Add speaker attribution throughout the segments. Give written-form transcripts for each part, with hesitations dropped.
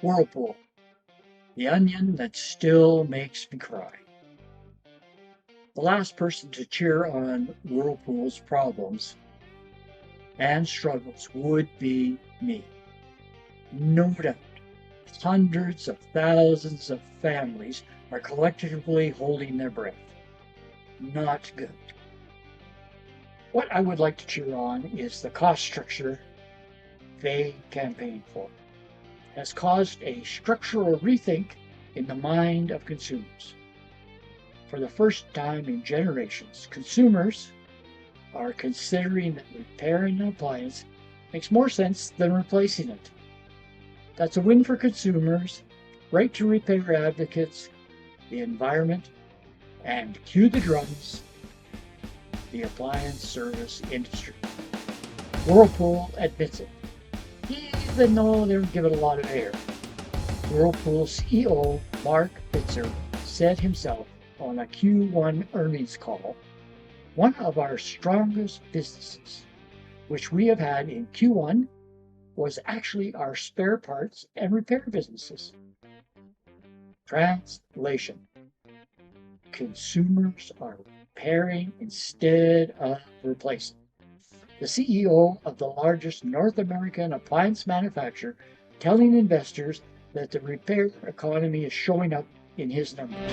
Speaker 1: Whirlpool, the onion that still makes me cry. The last person to cheer on Whirlpool's problems and struggles would be me. No doubt, hundreds of thousands of families are collectively holding their breath. Not good. What I would like to cheer on is the cost structure they campaign for has caused a structural rethink in the mind of consumers. For the first time in generations, consumers are considering that repairing an appliance makes more sense than replacing it. That's a win for consumers, right to repair advocates, the environment, and cue the drums, the appliance service industry. Whirlpool admits it, even though they don't give it a lot of air. Whirlpool CEO Mark Bitzer said himself on a Q1 earnings call, one of our strongest businesses, which we have had in Q1, was actually our spare parts and repair businesses. Translation: consumers are repairing instead of replacing. The CEO of the largest North American appliance manufacturer telling investors that the repair economy is showing up in his numbers.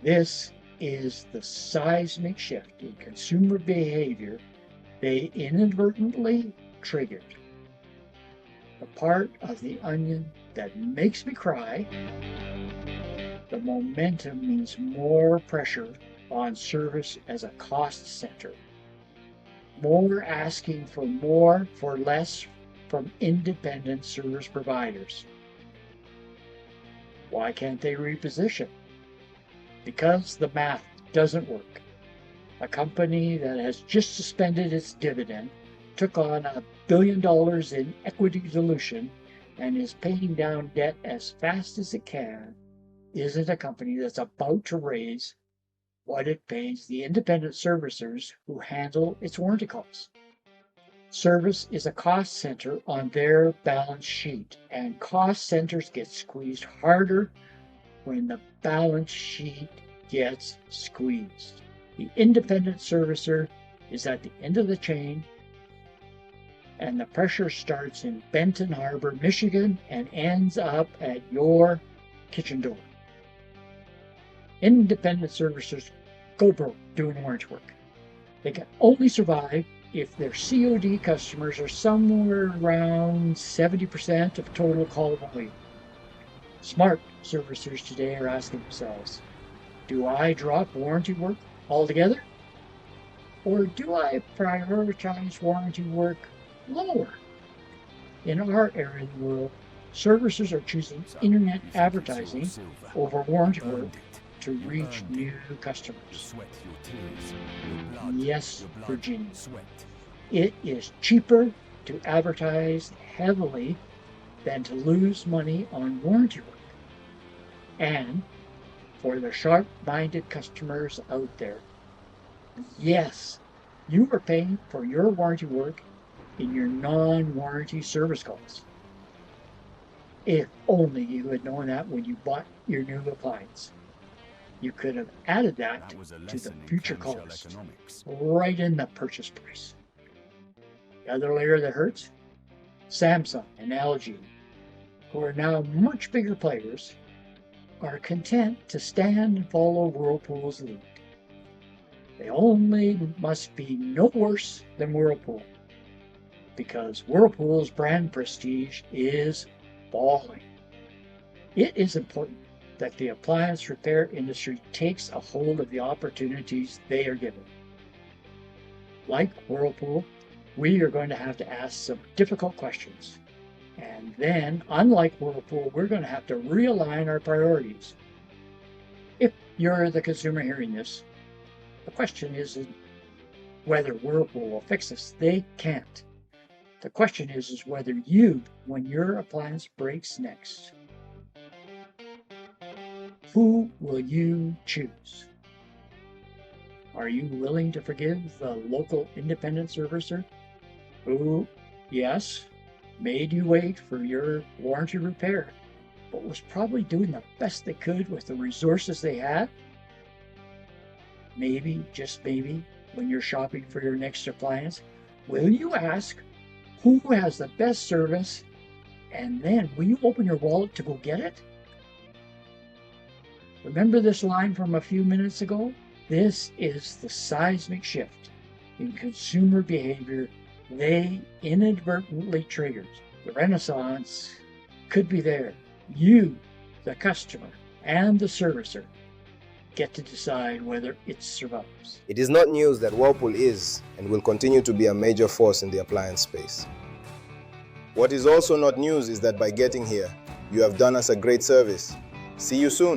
Speaker 1: This is the seismic shift in consumer behavior they inadvertently triggered. The part of the onion that makes me cry, the momentum means more pressure on service as a cost center. More asking for more for less from independent service providers. Why can't they reposition? Because the math doesn't work. A company that has just suspended its dividend, took on $1 billion in equity dilution, and is paying down debt as fast as it can, isn't a company that's about to raise what it pays the independent servicers who handle its warranty calls. Service is a cost center on their balance sheet, and cost centers get squeezed harder when the balance sheet gets squeezed. The independent servicer is at the end of the chain, and the pressure starts in Benton Harbor, Michigan, and ends up at your kitchen door. Independent servicers go broke doing warranty work. They can only survive if their COD customers are somewhere around 70% of total call volume. Smart servicers today are asking themselves, do I drop warranty work altogether? Or do I prioritize warranty work lower? In our area of the world, servicers are choosing internet advertising over warranty work to reach new customers. Yes, Virginia. It is cheaper to advertise heavily than to lose money on warranty work. And for the sharp-minded customers out there, yes, you are paying for your warranty work in your non-warranty service calls. If only you had known that when you bought your new appliance. You could have added that to the future cost, right in the purchase price. The other layer that hurts? Samsung and LG, who are now much bigger players, are content to stand and follow Whirlpool's lead. They only must be no worse than Whirlpool, because Whirlpool's brand prestige is falling. It is important that the appliance repair industry takes a hold of the opportunities they are given. Like Whirlpool, we are going to have to ask some difficult questions. And then, unlike Whirlpool, we're going to have to realign our priorities. If you're the consumer hearing this, the question isn't whether Whirlpool will fix this. They can't. The question is whether you, when your appliance breaks next, who will you choose? Are you willing to forgive the local independent servicer who, yes, made you wait for your warranty repair, but was probably doing the best they could with the resources they had? Maybe, just maybe, when you're shopping for your next appliance, will you ask who has the best service, and then will you open your wallet to go get it? Remember this line from a few minutes ago? This is the seismic shift in consumer behavior they inadvertently triggered. The Renaissance could be there. You, the customer, and the servicer get to decide whether it survives.
Speaker 2: It is not news that Whirlpool is and will continue to be a major force in the appliance space. What is also not news is that by getting here, you have done us a great service. See you soon.